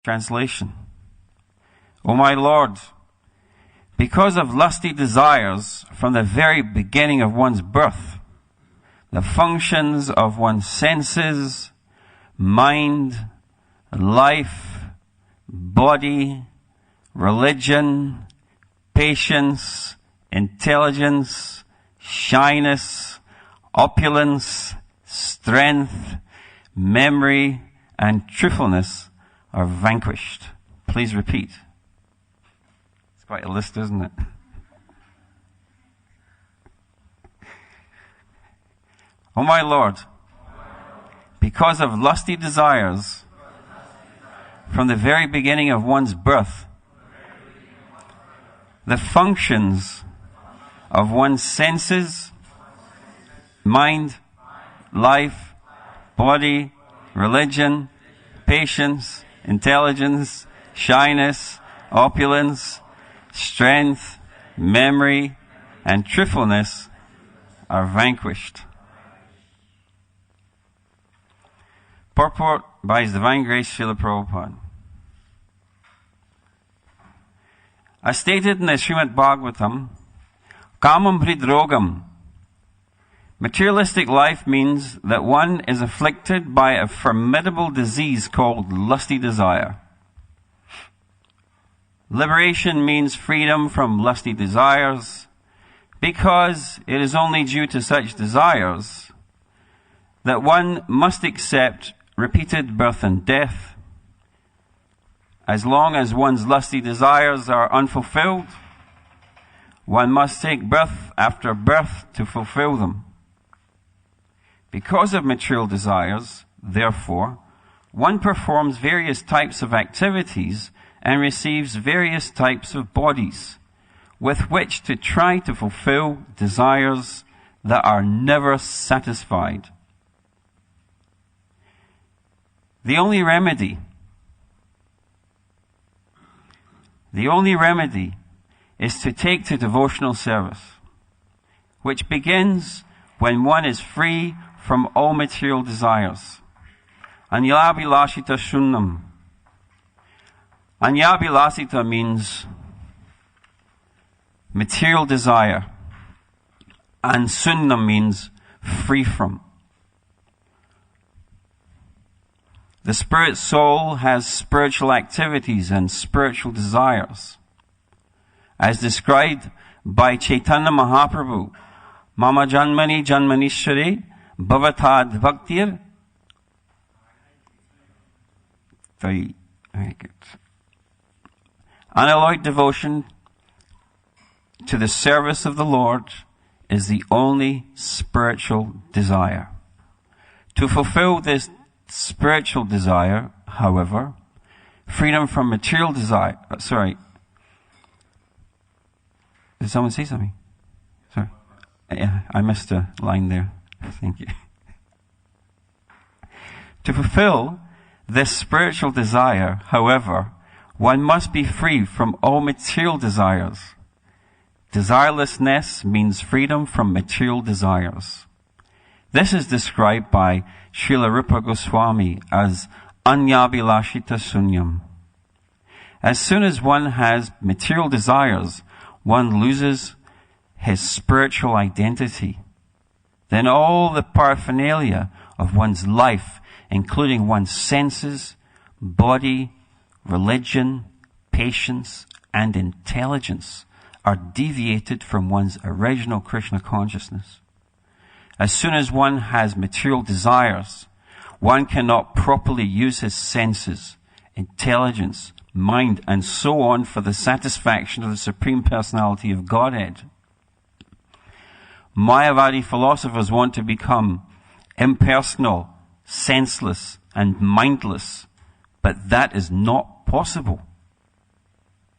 Translation. O my Lord, because of lusty desires from the very beginning of one's birth, the functions of one's senses, mind, life, body, religion, patience, intelligence, shyness, opulence, strength, memory, and truthfulness are vanquished. Please repeat. It's quite a list, isn't it? O my Lord, because of lusty desires from the very beginning of one's birth, the functions of one's senses, mind, life, body, religion, patience, intelligence, shyness, opulence, strength, memory, and truthfulness are vanquished. Purport by His Divine Grace Srila Prabhupada. As stated in the Srimad Bhagavatam, Kamam Hridrogam. Materialistic life means that one is afflicted by a formidable disease called lusty desire. Liberation means freedom from lusty desires, because it is only due to such desires that one must accept repeated birth and death. As long as one's lusty desires are unfulfilled, one must take birth after birth to fulfill them. Because of material desires, therefore, one performs various types of activities and receives various types of bodies with which to try to fulfill desires that are never satisfied. The only remedy is to take to devotional service, which begins when one is free from all material desires. Anyabhilasita shunnam. Anyabhilasita means material desire, and sunnam means free from. The spirit soul has spiritual activities and spiritual desires. As described by Chaitanya Mahaprabhu, Mama Janmani Janmanishwari Bhavatad Bhaktir. Very good. Unalloyed devotion to the service of the Lord is the only spiritual desire. To fulfill this spiritual desire, however, freedom from material desire. Did someone say something? Sorry. Yeah, I missed a line there. Thank you. To fulfill this spiritual desire, however, one must be free from all material desires. Desirelessness means freedom from material desires. This is described by Srila Rupa Goswami as Anyabhilashita Sunyam. As soon as one has material desires, one loses his spiritual identity. Then all the paraphernalia of one's life, including one's senses, body, religion, patience, and intelligence, are deviated from one's original Krishna consciousness. As soon as one has material desires, one cannot properly use his senses, intelligence, mind, and so on for the satisfaction of the Supreme Personality of Godhead. Mayavadi philosophers want to become impersonal, senseless, and mindless, but that is not possible.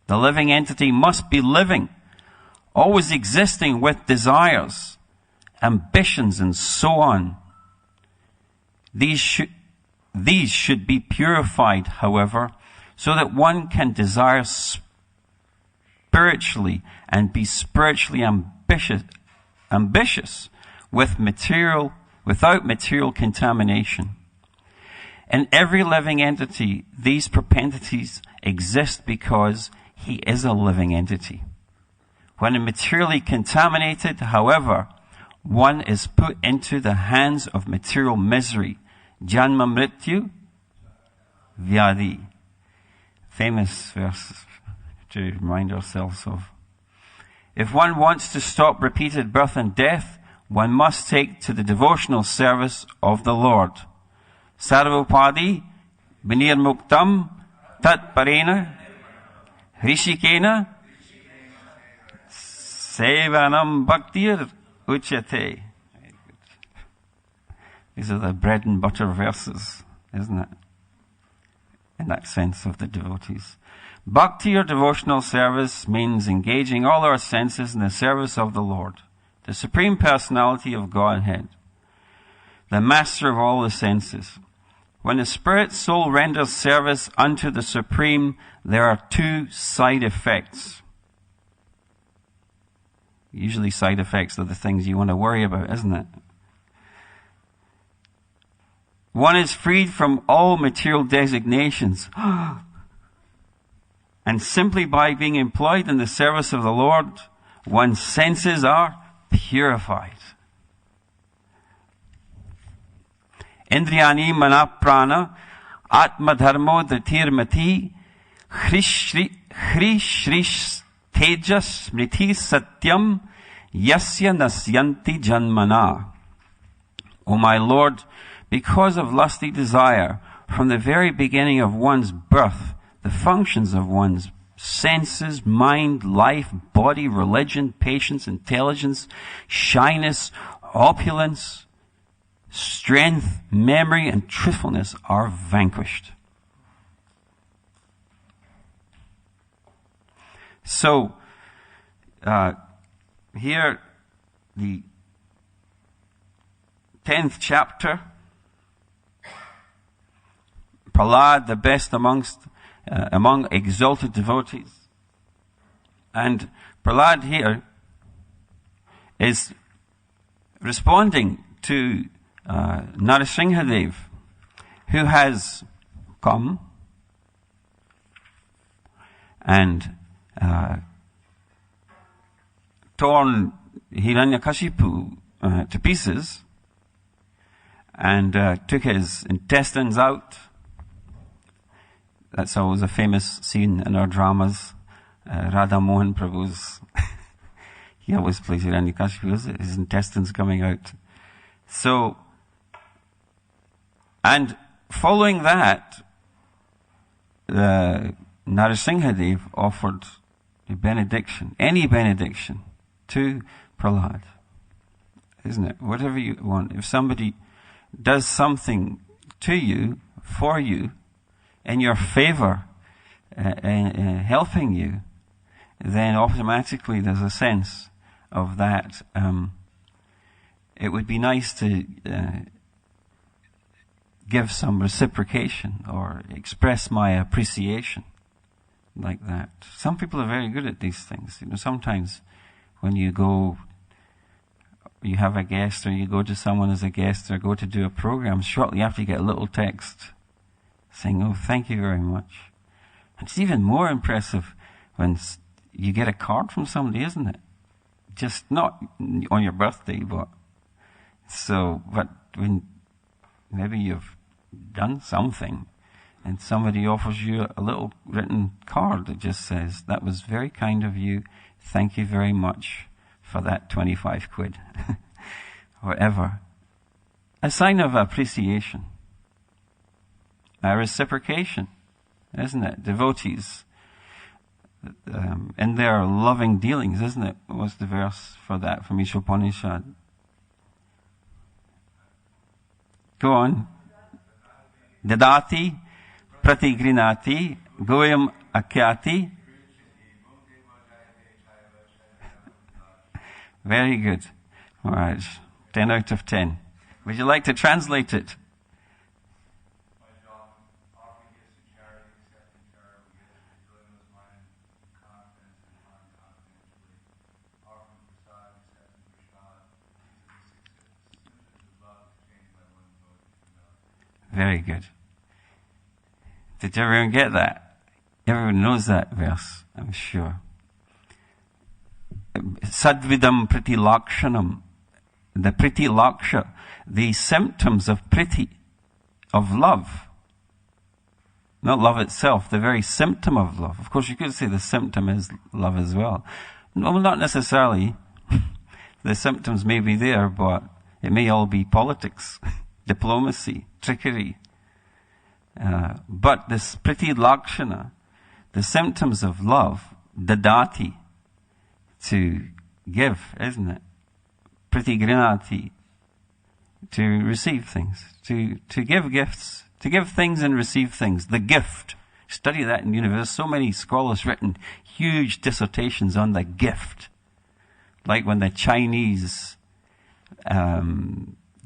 The living entity must be living, always existing with desires, ambitions, and so on. These should be purified, however, so that one can desire spiritually and be spiritually ambitious without material contamination. In every living entity, these propensities exist because he is a living entity. When materially contaminated, however, one is put into the hands of material misery. Janma mrityu vyadi. Famous verse to remind ourselves of. If one wants to stop repeated birth and death, one must take to the devotional service of the Lord. Sarvopadi binir muktam tat parena rishikena sevanam bhaktir uchyate. These are the bread and butter verses, isn't it? In that sense of the devotees. Bhakti or devotional service means engaging all our senses in the service of the Lord, the Supreme Personality of Godhead, the Master of all the senses. When the spirit soul renders service unto the Supreme, there are two side effects. Usually side effects are the things you want to worry about, isn't it? One is freed from all material designations. And simply by being employed in the service of the Lord, one's senses are purified. Indriyani manaprana atma dharmo dhatirmati Shrish tejas smriti satyam yasya nasyanti janmana. O my Lord, because of lusty desire, from the very beginning of one's birth, the functions of one's senses, mind, life, body, religion, patience, intelligence, shyness, opulence, strength, memory, and truthfulness are vanquished. So, here, the 10th chapter, Prahlad, the best among exalted devotees. And Prahlad here is responding to Narasimhadev, who has come and torn Hiranyakashipu to pieces and took his intestines out. That's always a famous scene in our dramas. Radha Mohan Prabhu's, he always plays Hiranyakashipu, his intestines coming out. So, and following that, Narasimhadev offered a benediction, any benediction, to Prahlad. Isn't it? Whatever you want. If somebody does something to you, for you, in your favor, helping you, then automatically there's a sense of that. It would be nice to give some reciprocation or express my appreciation like that. Some people are very good at these things. You know, sometimes when you go, you have a guest or you go to someone as a guest or go to do a program, shortly after you get a little text saying, "Oh, thank you very much." And it's even more impressive when you get a card from somebody, isn't it? Just not on your birthday, but when maybe you've done something and somebody offers you a little written card that just says, "That was very kind of you. Thank you very much for that 25 quid. Whatever. A sign of appreciation. A reciprocation, isn't it? Devotees, in their loving dealings, isn't it? What's the verse for that from Ishopanishad? Go on. Dadati pratigrinati goyam akyati. Very good. All right. 10 out of 10. Would you like to translate it? Very good. Did everyone get that? Everyone knows that verse, I'm sure. Sadvidam priti lakshanam. The priti laksha, the symptoms of priti, of love. Not love itself, the very symptom of love. Of course, you could say the symptom is love as well. No, not necessarily. The symptoms may be there, but it may all be politics, diplomacy, trickery. But this priti lakshana, the symptoms of love, dadati, to give, isn't it? Priti grinati, to receive things, to give gifts, to give things and receive things. The gift. Study that in university. So many scholars written huge dissertations on the gift. Like when the Chinese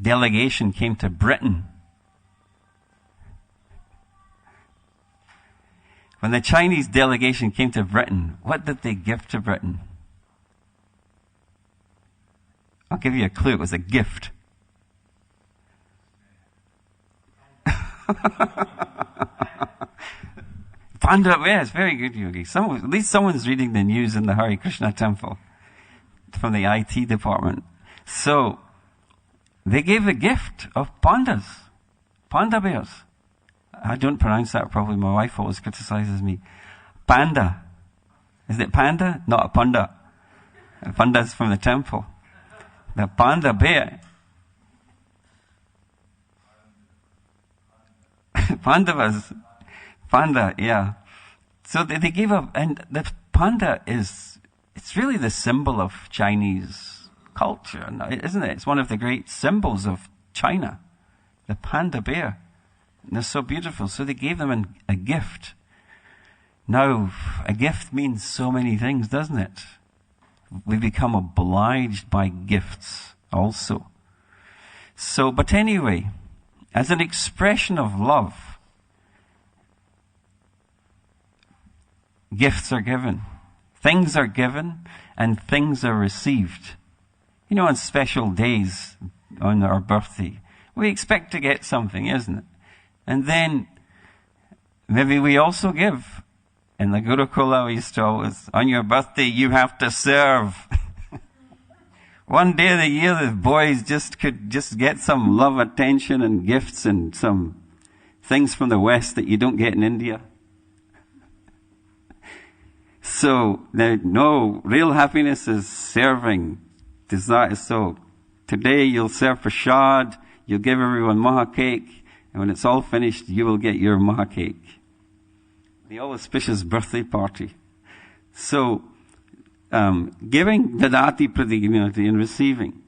delegation came to Britain. When the Chinese delegation came to Britain, what did they give to Britain? I'll give you a clue. It was a gift. Panda, yes, very good, Yogi. At least someone's reading the news in the Hare Krishna temple from the IT department. So, they gave a gift of pandas, panda bears. I don't pronounce that properly. My wife always criticizes me. Panda. Is it panda? Not a panda. A panda is from the temple. The panda bear. Panda, yeah. So they gave up, and the panda it's really the symbol of Chinese culture, isn't it? It's one of the great symbols of China, the panda bear. And they're so beautiful. So they gave them a gift. Now, a gift means so many things, doesn't it? We become obliged by gifts also. So, but anyway, as an expression of love, gifts are given. Things are given and things are received. You know, on special days, on our birthday, we expect to get something, isn't it? And then, maybe we also give. In the Gurukula, we used to always, on your birthday, you have to serve. One day of the year, the boys could get some love, attention, and gifts, and some things from the West that you don't get in India. So, no, real happiness is serving. So, today you'll serve prasad, you'll give everyone maha cake, and when it's all finished, you will get your maha cake. The all-auspicious birthday party. So, giving dadati pratignati and receiving.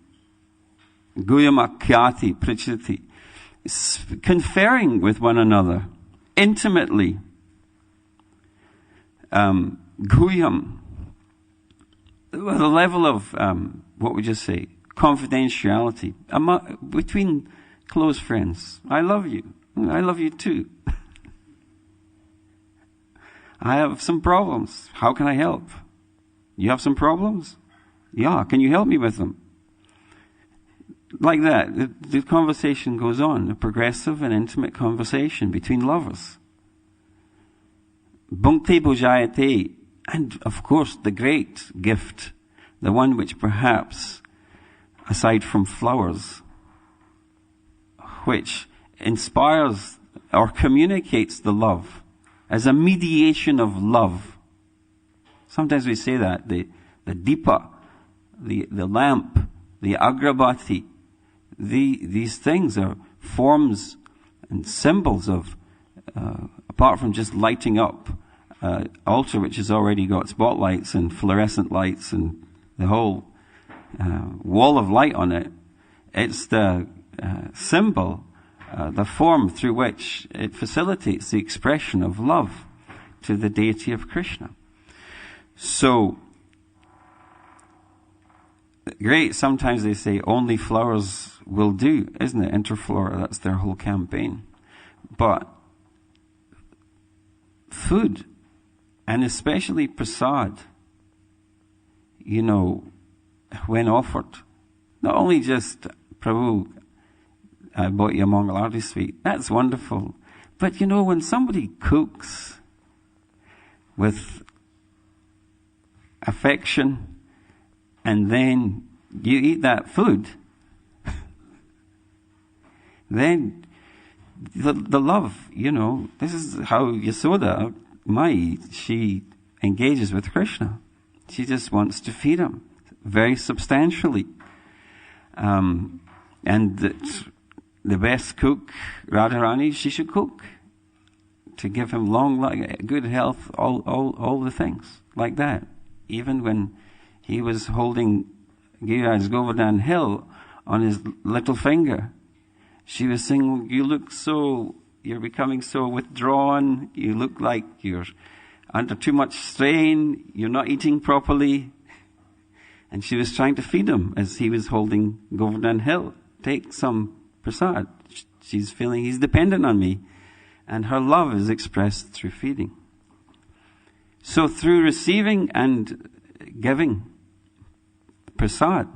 Guyamakyati prichati. Conferring with one another intimately. Guyam. With a level of, what would you say, confidentiality between close friends. I love you. I love you too. I have some problems. How can I help? You have some problems? Yeah, can you help me with them? Like that, the conversation goes on, a progressive and intimate conversation between lovers. Bhunkte bhujayate, and of course the great gift, the one which perhaps, aside from flowers, which inspires or communicates the love, as a mediation of love. Sometimes we say that, the deepa, the lamp, the agrabati, these things are forms and symbols of, apart from just lighting up altar which has already got spotlights and fluorescent lights and the whole wall of light on it, it's the symbol, the form through which it facilitates the expression of love to the deity of Krishna. So, great, sometimes they say only flowers will do, isn't it? Interflora, that's their whole campaign. But food, and especially prasad, you know, when offered, not only just Prabhu, I bought you a Mangal Arti sweet, that's wonderful. But when somebody cooks with affection and then you eat that food, then the love, this is how Yasoda, she engages with Krishna. She just wants to feed him very substantially. And the best cook, Radharani, she should cook to give him long life, good health, all the things like that. Even when he was holding Giriraj Govardhan Hill on his little finger, she was saying, you're becoming so withdrawn, you look like you're under too much strain, you're not eating properly. And she was trying to feed him as he was holding Govardhan Hill. Take some prasad. She's feeling he's dependent on me. And her love is expressed through feeding. So through receiving and giving prasad,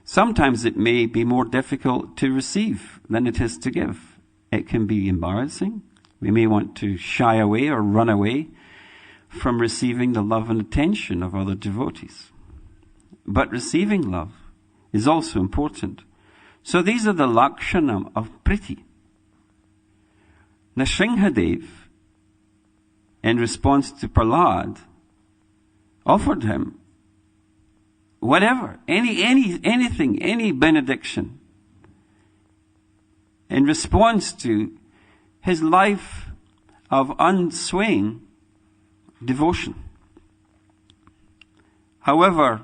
sometimes it may be more difficult to receive than it is to give. It can be embarrassing. We may want to shy away or run away from receiving the love and attention of other devotees. But receiving love is also important. So these are the lakshana of priti. Nrsimhadev, in response to Prahlad, offered him whatever, anything, any benediction, in response to his life of unswaying devotion. However,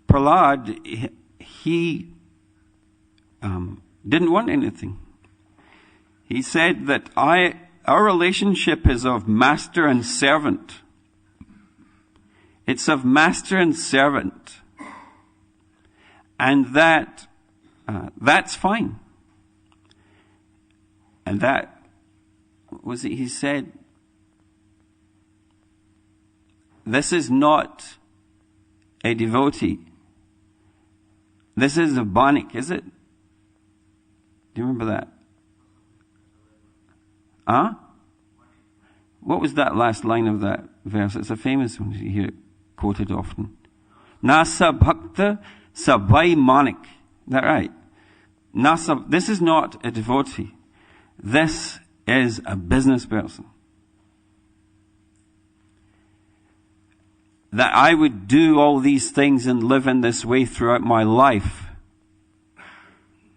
Prahlad, he didn't want anything. He said that our relationship is of master and servant. It's of master and servant. And that's fine. And that was it. He said, this is not a devotee. This is a banik, is it? Do you remember that? Huh? What was that last line of that verse? It's a famous one. You hear it quoted often. Nasa bhakta savai manik. Is that right? Nasa, this is not a devotee. This is a business person. That I would do all these things and live in this way throughout my life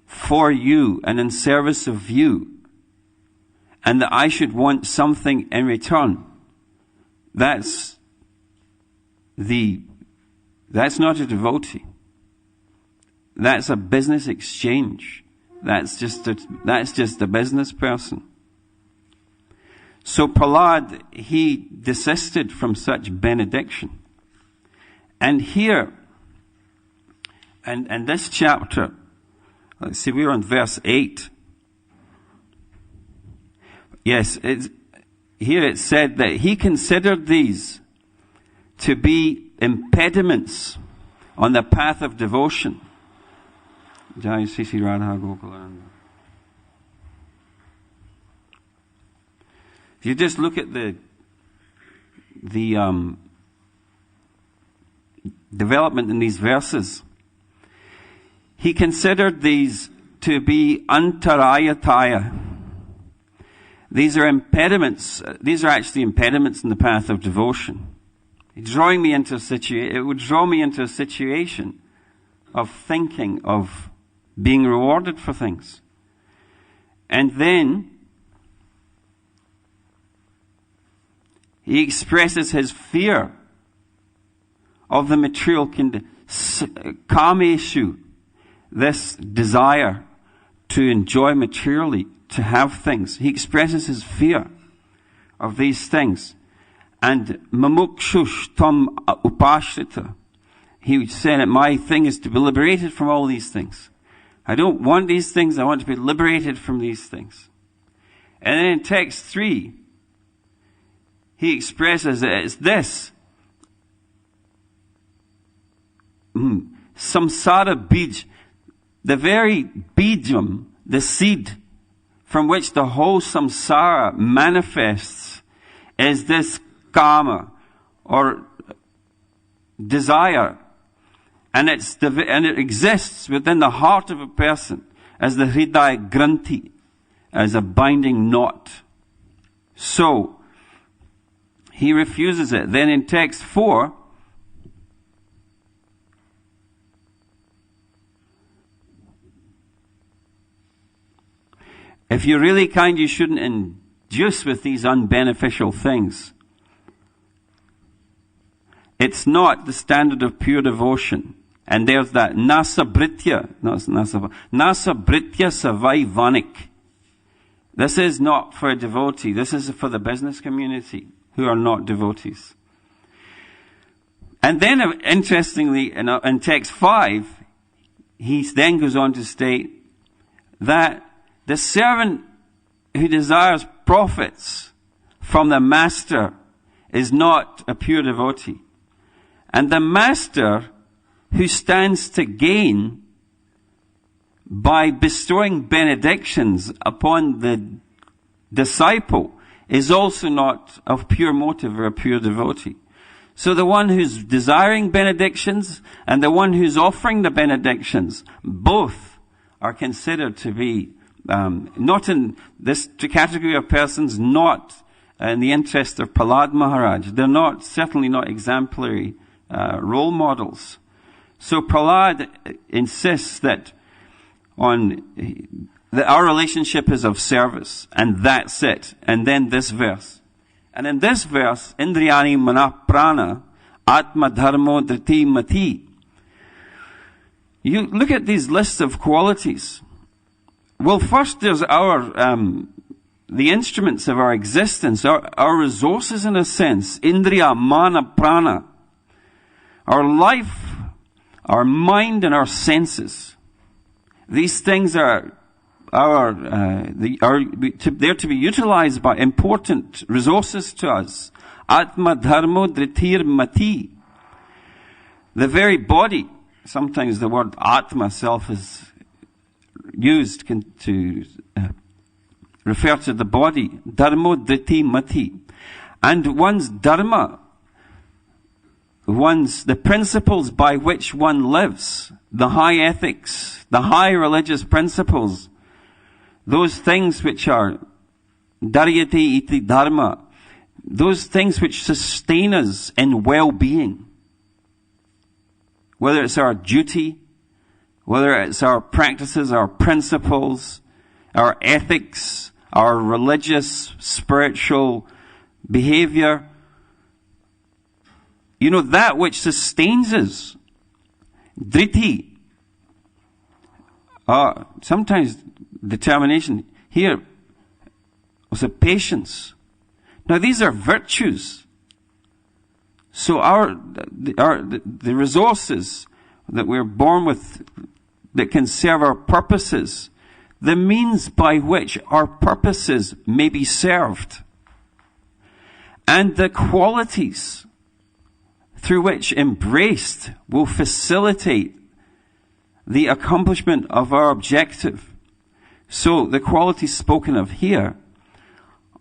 for you and in service of you, and that I should want something in return. That's not a devotee. That's a business exchange. That's just a business person. So Prahlad, he desisted from such benediction. And here, and this chapter, let's see, we're on verse 8. Yes, here it said that he considered these to be impediments on the path of devotion. Jai Sri Sri Radha Gokulananda. If you just look at the development in these verses, he considered these to be antarayataya. These are impediments. These are actually impediments in the path of devotion. It would draw me into a situation of thinking of being rewarded for things. And then he expresses his fear of the material kameshu, this desire to enjoy materially, to have things. He expresses his fear of these things. And mamukshush tam upashrita, he said that my thing is to be liberated from all these things. I don't want these things, I want to be liberated from these things. And then in text 3, he expresses that it's this. Samsara bij, the very bijam, the seed from which the whole samsara manifests is this kama, or desire. And it exists within the heart of a person as the hridaya granthi, as a binding knot. So, he refuses it. Then in text 4, if you're really kind, you shouldn't induce with these unbeneficial things. It's not the standard of pure devotion. And there's that nasabritya savai vanik. This is not for a devotee. This is for the business community who are not devotees. And then, interestingly, in text 5, he then goes on to state that the servant who desires profits from the master is not a pure devotee. And the master who stands to gain by bestowing benedictions upon the disciple is also not of pure motive or a pure devotee. So the one who's desiring benedictions and the one who's offering the benedictions, both are considered to be not in this category of persons, not in the interest of Prahlad Maharaj. They're certainly not exemplary role models. So Prahlad insists that our relationship is of service, and that's it. And then this verse. And in this verse, Indriyani Manah Prana Atma Dharmo Driti Mati. You look at these lists of qualities. Well, first there's the instruments of our existence, our resources in a sense. Indriya, Mana, Prana. Our life, our mind, and our senses. These things they're to be utilized by important resources to us. Atma dharmo dritir mati. The very body, sometimes the word atma, self, is used to refer to the body. Dharmo driti mati. And one's dharma, the principles by which one lives, the high ethics, the high religious principles, those things which are dharyate iti dharma, those things which sustain us in well-being, whether it's our duty, whether it's our practices, our principles, our ethics, our religious, spiritual behavior, that which sustains us. Driti. Sometimes determination. Here, was a patience. Now these are virtues. So the resources that we're born with that can serve our purposes, the means by which our purposes may be served, and the qualities through which embraced will facilitate the accomplishment of our objective. So the qualities spoken of here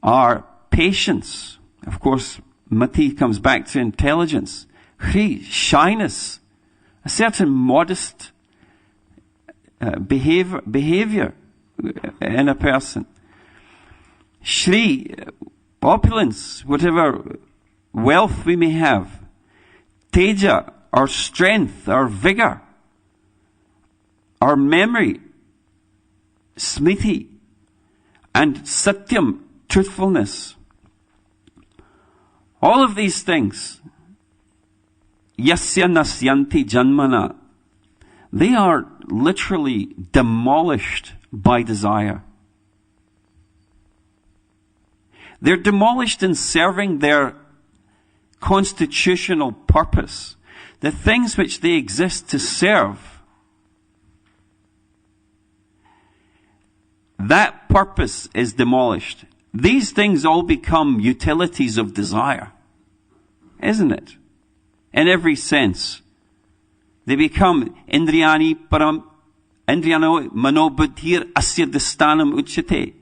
are patience. Of course, mati comes back to intelligence. Hri, shyness, a certain modest behavior in a person. Shri, opulence, whatever wealth we may have. Teja, our strength, our vigor, our memory. Smriti, and satyam, truthfulness. All of these things, yasya nasyanti janmana, they are literally demolished by desire. They're demolished in serving their constitutional purpose. The things which they exist to serve, that purpose is demolished. These things all become utilities of desire. Isn't it? In every sense. They become indriyano manobuddhir asya distanam uchyate.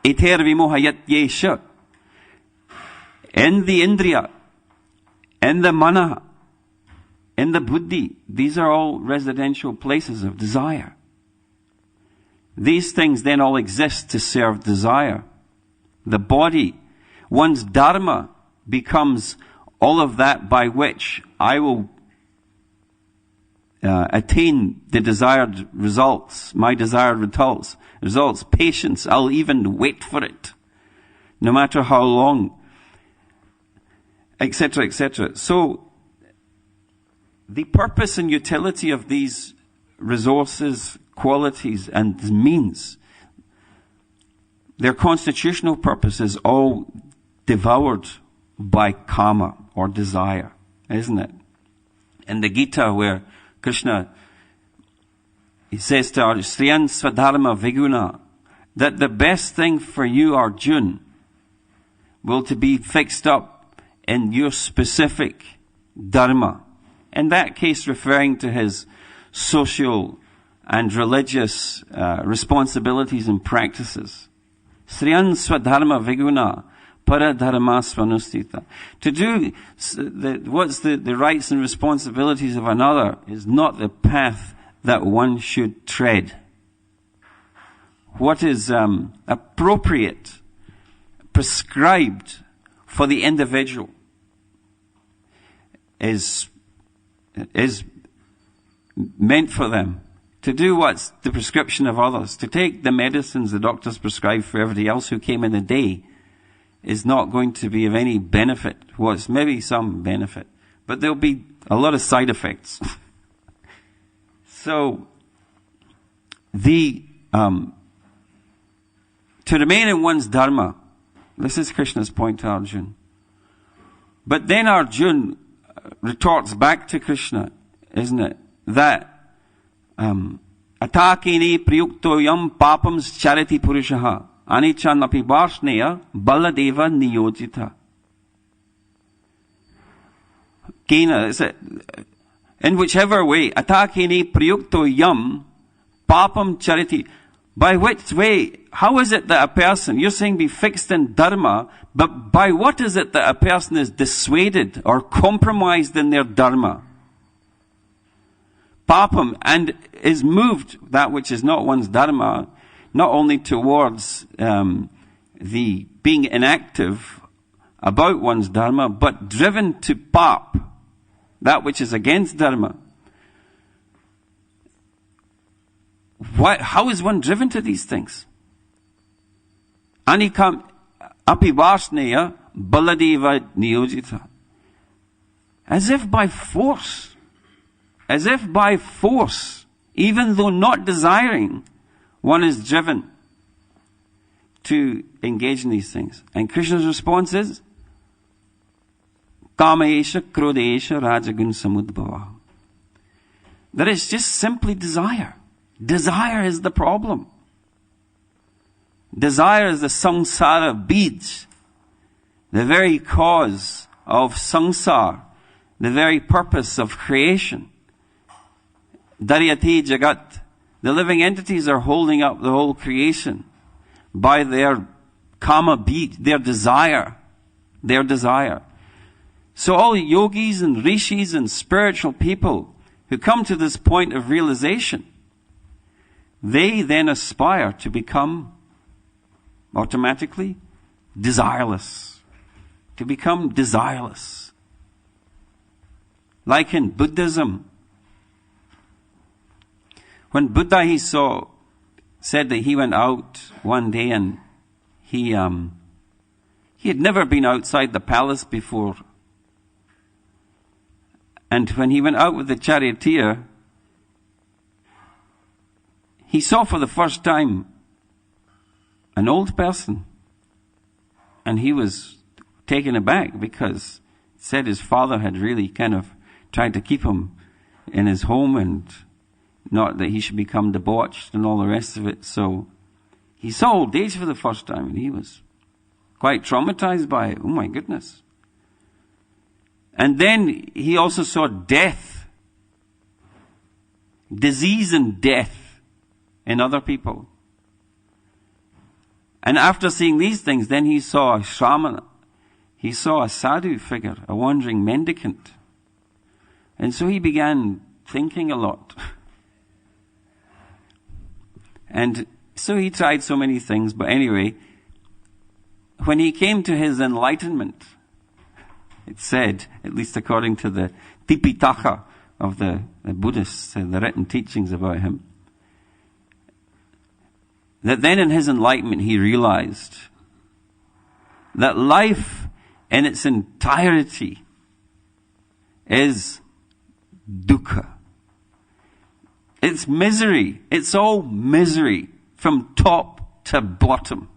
Eter vimohayat yesha. In the indriya, in the mana, in the buddhi, these are all residential places of desire. These things then all exist to serve desire. The body, one's dharma becomes all of that by which I will attain the desired results, my desired results, patience, I'll even wait for it, no matter how long, etc., etc. So, the purpose and utility of these resources, qualities, and means, their constitutional purpose is all devoured by kama, or desire, isn't it? In the Gita, where Krishna, he says to Arjuna, Sriyan Swadharma Viguna, that the best thing for you, Arjuna, will to be fixed up in your specific dharma. In that case, referring to his social and religious responsibilities and practices. Sriyan Swadharma Viguna, Paradharma Svanustita. To do what's the rights and responsibilities of another is not the path that one should tread. What is appropriate, prescribed for the individual is meant for them. To do what's the prescription of others, to take the medicines the doctors prescribe for everybody else who came in the day, is not going to be of any benefit. Well, it's maybe some benefit, but there'll be a lot of side effects. So, to remain in one's dharma, this is Krishna's point to Arjuna. But then Arjuna retorts back to Krishna, isn't it? That atakini priyuktoyam papams chariti purushaha anichan api varsneya baladeva niyojita. Kena, in whichever way, atakini priyuktoyam papam chariti. By which way, how is it that a person, you're saying be fixed in dharma, but by what is it that a person is dissuaded or compromised in their dharma? Papam, and is moved, that which is not one's dharma, not only towards the being inactive about one's dharma, but driven to pap, that which is against dharma. How is one driven to these things? Anikam apivarsneya baladeva niyojita. As if by force. As if by force, even though not desiring, one is driven to engage in these things. And Krishna's response is, Kamaesha krodesha rajagun samudbhava. That is just simply desire. Desire is the problem. Desire is the samsara beads, the very cause of samsara, the very purpose of creation. Daryati Jagat. The living entities are holding up the whole creation by their kama beat, their desire. Their desire. So all yogis and rishis and spiritual people who come to this point of realization, they then aspire to become automatically desireless. To become desireless. Like in Buddhism, when Buddha said that he went out one day and he had never been outside the palace before. And when he went out with the charioteer, he saw for the first time an old person. And he was taken aback because he said his father had really kind of tried to keep him in his home and not that he should become debauched and all the rest of it. So he saw old age for the first time and he was quite traumatized by it. Oh my goodness. And then he also saw death, disease and death in other people. And after seeing these things, then he saw a shramana. He saw a sadhu figure, a wandering mendicant. And so he began thinking a lot. And so he tried so many things, but anyway, when he came to his enlightenment, it said, at least according to the Tipitaka of the Buddhists, the written teachings about him, that then in his enlightenment he realized that life in its entirety is dukkha. It's misery. It's all misery from top to bottom.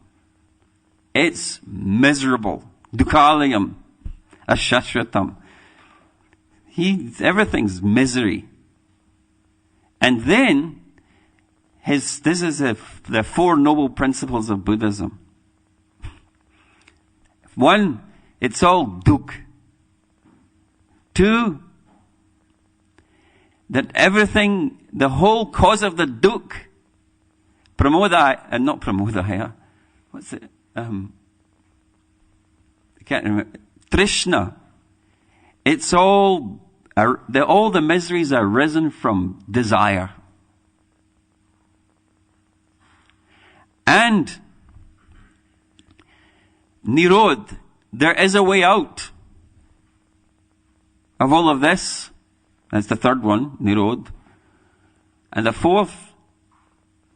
It's miserable. Dukkhalayam, ashashvatam. Everything's misery. And then, this is the Four Noble Principles of Buddhism. One, it's all dukh. Two, that everything, the whole cause of the dukh, not pramodaya, what's it? I can't remember. Trishna. It's all the miseries are risen from desire. And Nirod, there is a way out of all of this. That's the third one, Nirod. And the fourth,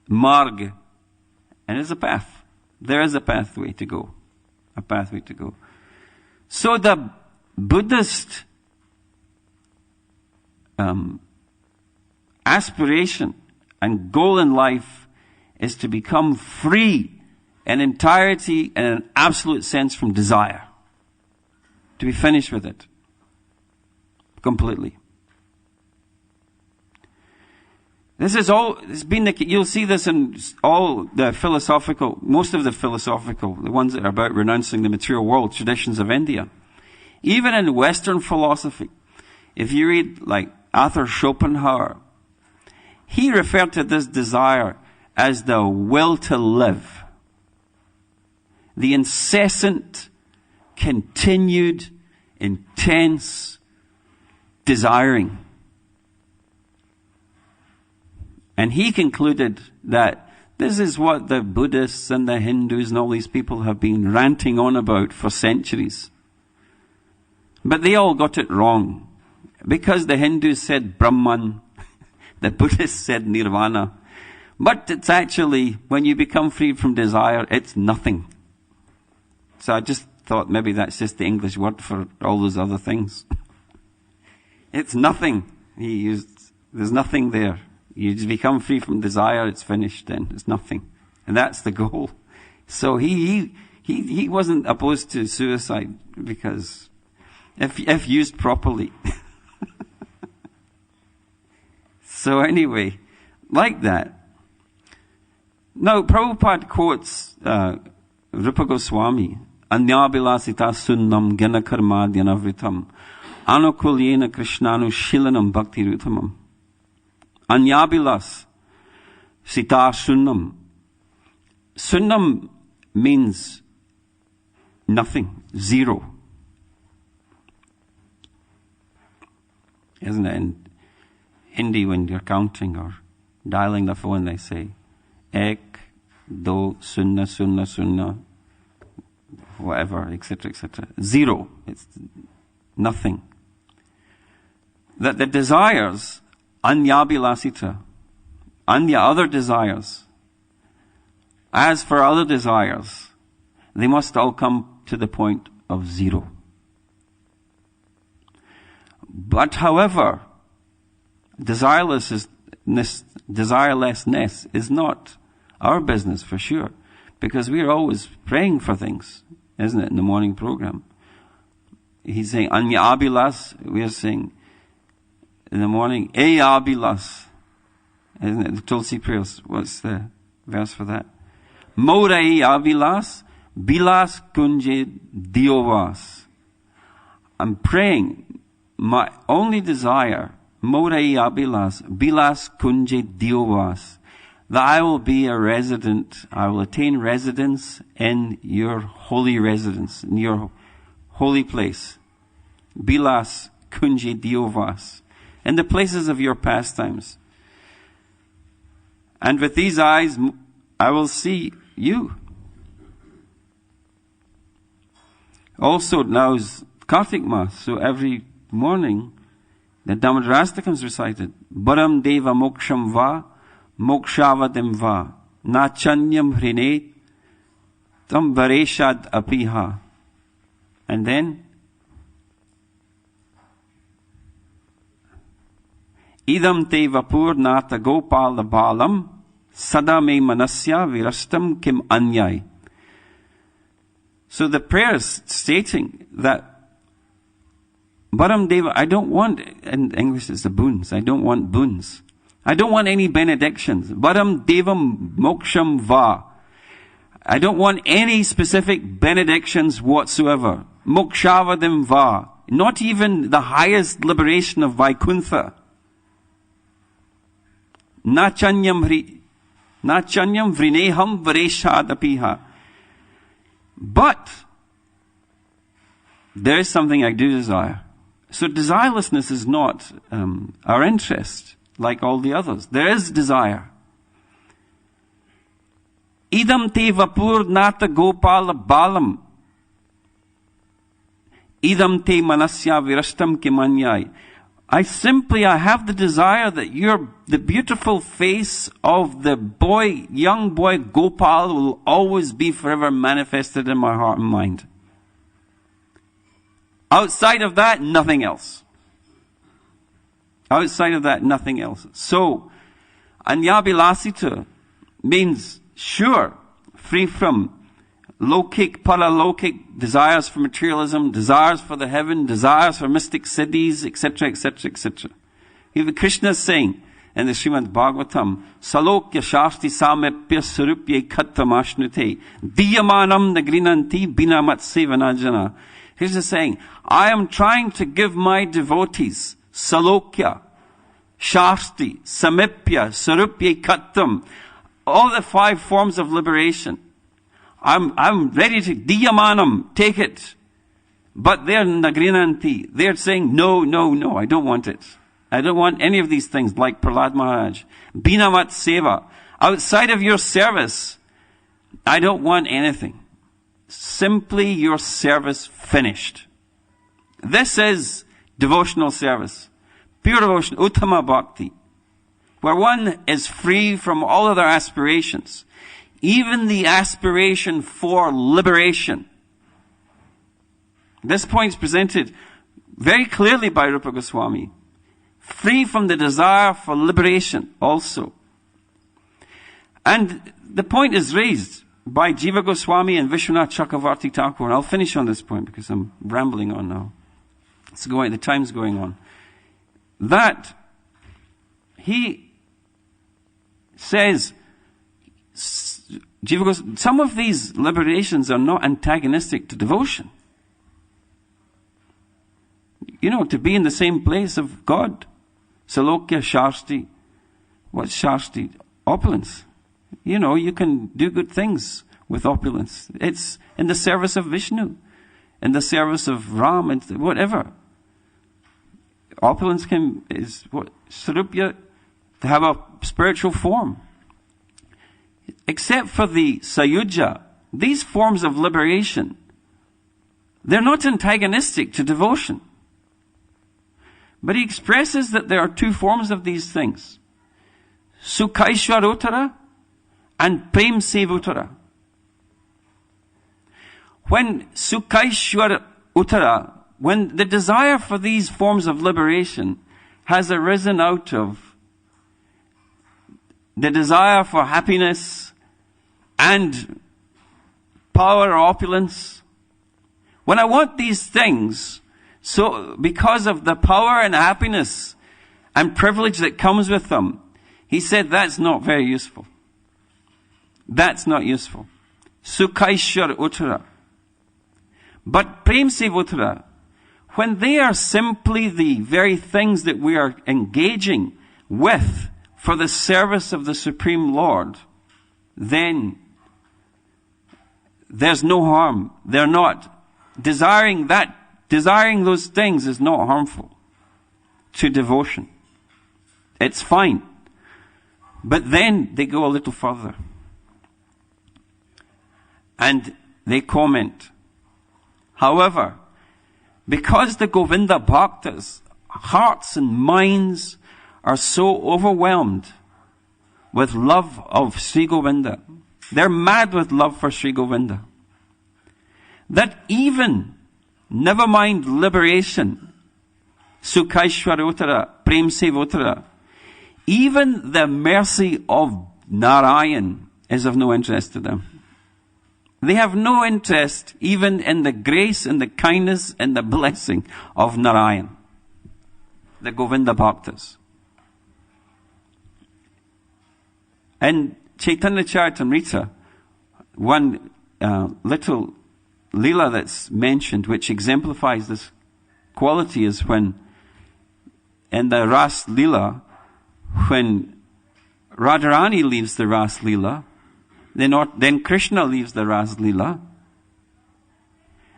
Marg. And it's a path. There is a pathway to go. A pathway to go. So the Buddhist aspiration and goal in life is to become free in entirety and in an absolute sense from desire. To be finished with it. Completely. This is all, you'll see this in all the most of the philosophical, the ones that are about renouncing the material world, traditions of India. Even in Western philosophy, if you read like Arthur Schopenhauer, he referred to this desire as the will to live. The incessant, continued, intense desiring. And he concluded that this is what the Buddhists and the Hindus and all these people have been ranting on about for centuries. But they all got it wrong. Because the Hindus said Brahman, the Buddhists said Nirvana. But it's actually, when you become freed from desire, it's nothing. So I just thought maybe that's just the English word for all those other things. It's nothing. There's nothing there. You just become free from desire, it's finished then. It's nothing. And that's the goal. So he wasn't opposed to suicide because if used properly. So anyway, like that. Now, Prabhupada quotes Rupa Goswami, Anyabilasita sunnam gena karma dhyanavritam anukulyena krishnanu shilanam bhakti rutamam. Anyabilas sita sunnam. Sunnam means nothing, zero. Isn't it? In Hindi, when you're counting or dialing the phone, they say, ek, do, sunna, sunna, sunna, whatever, etc., etc. Zero. It's nothing. That the desires, anyabilasita, anya, other desires, as for other desires, they must all come to the point of zero. But however, desirelessness is not our business for sure, because we're always praying for things, isn't it, in the morning program? He's saying Anya Abilas, we're saying in the morning, E Abilas, isn't it? The Tulsi prayers, what's the verse for that? Morai Abilas, Bilas Kunje Diovas. I'm praying, my only desire, Morai Abilas, Bilas Kunje Diovas, that I will be a resident, I will attain residence in your holy residence, in your holy place. Bilas kunji diovas, in the places of your pastimes. And with these eyes, I will see you. Also, now is Kartik Mas, so every morning, the Damodarastakam is recited. Baram deva moksham va, mokshavadim va, nachanyam hrine, tam vareshad apiha. And then, idam te vapur nata gopala balam, sada me manasya virastam kim anyai. So the prayer is stating that Baram Deva, I don't want, in English it's the boons, I don't want boons. I don't want any benedictions. Baram Devam Moksham Va. I don't want any specific benedictions whatsoever. Mokshavadim Va. Not even the highest liberation of Vaikuntha. Nachanyam vrineham vareshadapiha. But there is something I do desire. So desirelessness is not our interest, like all the others. There is desire. Idam te vapur nata gopala balam. Idam te manasya virashtam kimanyai. I have the desire that the beautiful face of the young boy Gopal will always be forever manifested in my heart and mind. Outside of that, nothing else. Outside of that, nothing else. So, Anyabilasita means sure, free from lokik, paralokik, desires for materialism, desires for the heaven, desires for mystic siddhis, etc., etc., etc. Even Krishna is saying in the Srimad Bhagavatam, Salokya shasti samepya surupye khattamashnute, diyamanam nagrinanti binamat sevanajana. Krishna is saying, I am trying to give my devotees, Salokya, Shasti, Samipya, Sarupya, Kattam, all the 5 forms of liberation. I'm ready to, Diyamanam, take it. But they're Nagrinanti. They're saying, no, I don't want it. I don't want any of these things like Prahlad Maharaj. Binamat Seva. Outside of your service, I don't want anything. Simply your service finished. This is devotional service. Pure devotion, Uttama Bhakti. Where one is free from all other aspirations. Even the aspiration for liberation. This point is presented very clearly by Rupa Goswami. Free from the desire for liberation also. And the point is raised by Jiva Goswami and Vishwanath Chakravarti Thakur. And I'll finish on this point because I'm rambling on now. The time's going on. That he says, Jiva Goswami, some of these liberations are not antagonistic to devotion. To be in the same place of God. Salokya Shasti. What's Shasti? Opulence. You can do good things with opulence. It's in the service of Vishnu, in the service of Ram, and whatever. Opulence is what? Sarupya, to have a spiritual form. Except for the Sayuja, these forms of liberation, they're not antagonistic to devotion. But he expresses that there are 2 forms of these things. Sukhaishwarotara and Prem Sevutara. When Sukhaishwar Uttara, when the desire for these forms of liberation has arisen out of the desire for happiness and power or opulence, when I want these things, so because of the power and happiness and privilege that comes with them, he said that's not very useful. That's not useful. Sukhaishwar Uttara. But Prem Sevutara, when they are simply the very things that we are engaging with for the service of the Supreme Lord, then there's no harm. They're not. Desiring those things is not harmful to devotion. It's fine. But then they go a little further. And they comment, however, because the Govinda Bhaktas' hearts and minds are so overwhelmed with love of Sri Govinda, they're mad with love for Sri Govinda, that even, never mind liberation, Sukhaishwarotara, Prem Sevotara, even the mercy of Narayan is of no interest to them. They have no interest even in the grace and the kindness and the blessing of Narayan, the Govinda Bhaktas. And Chaitanya Charitamrita, one little Leela that's mentioned which exemplifies this quality is when in the Ras Leela, when Radharani leaves the Ras Leela, then Krishna leaves the Ras Leela,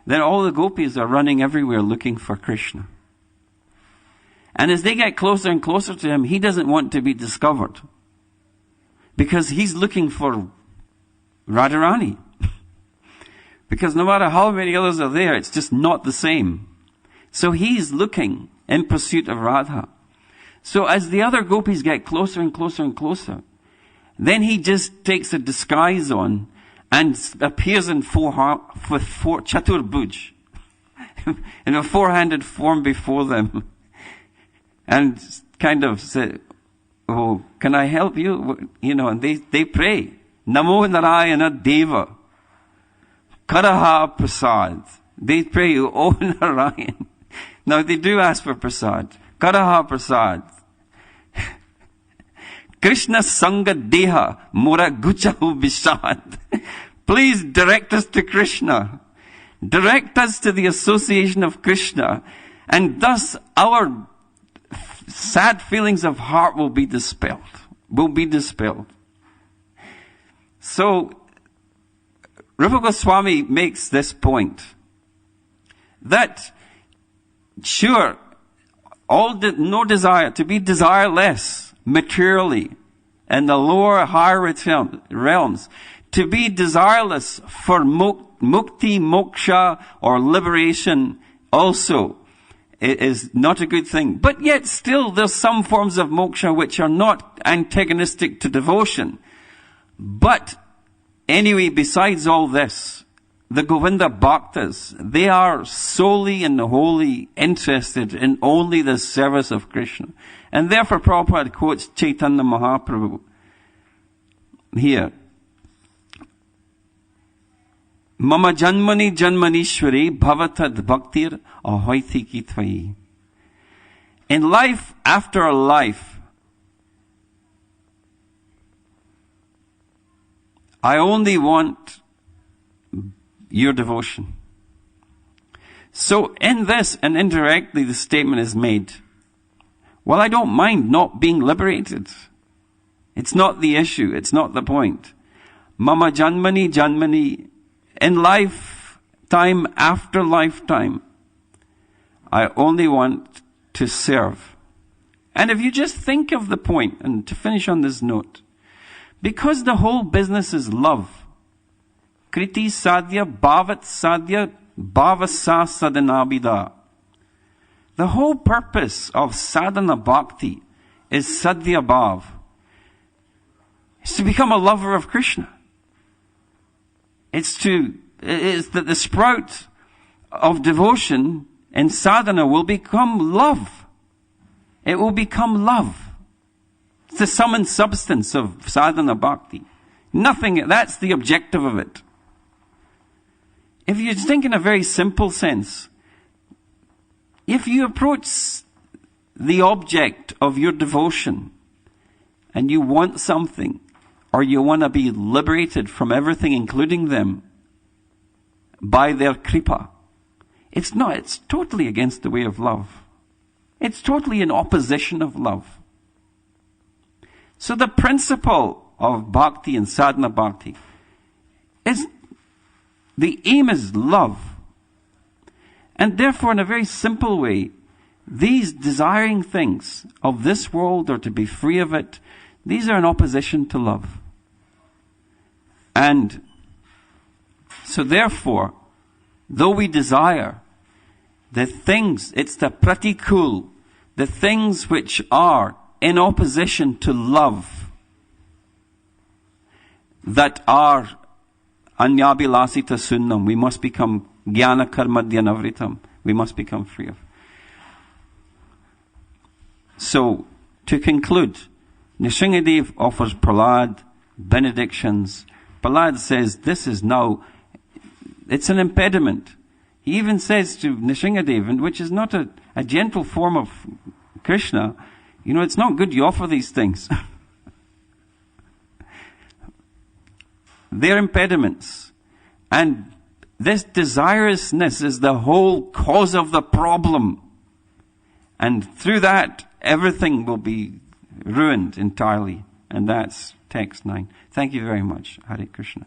then all the gopis are running everywhere looking for Krishna. And as they get closer and closer to him, he doesn't want to be discovered, because he's looking for Radharani. Because no matter how many others are there, it's just not the same. So he's looking in pursuit of Radha. So as the other gopis get closer and closer and closer, then he just takes a disguise on and appears in Chaturbhuj, in a four-handed form before them, and kind of say, "Oh, can I help you?" And they pray, "Namo Narayana Deva, Karaha Prasad." They pray, "Oh Narayan." Now they do ask for prasad. Karaha Prasad. Krishna Sangha Deha Mora Guchahu Vishad. Please direct us to Krishna. Direct us to the association of Krishna. And thus our sad feelings of heart will be dispelled. So, Rupa Goswami makes this point. That, sure, no desire, to be desireless materially in the lower, higher realms, to be desireless for mukti, moksha, or liberation also is not a good thing. But yet still there's some forms of moksha which are not antagonistic to devotion. But anyway, besides all this, the Govinda Bhaktas, they are solely and wholly interested in only the service of Krishna. And therefore Prabhupada quotes Chaitanya Mahaprabhu here. Mama janmani janmanishwari bhavatad bhaktir ahoiti kitvai. In life after life, I only want your devotion. So in this, and indirectly the statement is made, well, I don't mind not being liberated. It's not the issue. It's not the point. Mama janmani janmani. In lifetime after lifetime, I only want to serve. And if you just think of the point, and to finish on this note, because the whole business is love, Kriti sadhya bhavat sadhya bhavasa sadhanabhida. The whole purpose of sadhana bhakti is sadhya bhav. It's to become a lover of Krishna. It's that the sprout of devotion and sadhana will become love. It will become love. It's the sum and substance of sadhana bhakti. Nothing, that's the objective of it. If you think in a very simple sense, if you approach the object of your devotion and you want something, or you want to be liberated from everything, including them, by their kripa, it's totally against the way of love. It's totally in opposition of love. So the principle of bhakti and sadhana bhakti is, the aim is love. And therefore, in a very simple way, these desiring things of this world or to be free of it, these are in opposition to love. And so therefore, though we desire the things, it's the pratikul, the things which are in opposition to love, that are anyabhilasita sunnam, we must become jnana karma dhyanavritam, we must become free of. So, to conclude, Nrsingadev offers Prahlad benedictions. Prahlad says this is now, it's an impediment. He even says to Nrsingadev, which is not a gentle form of Krishna, it's not good you offer these things. They're impediments. And this desirousness is the whole cause of the problem. And through that, everything will be ruined entirely. And that's text 9. Thank you very much. Hare Krishna.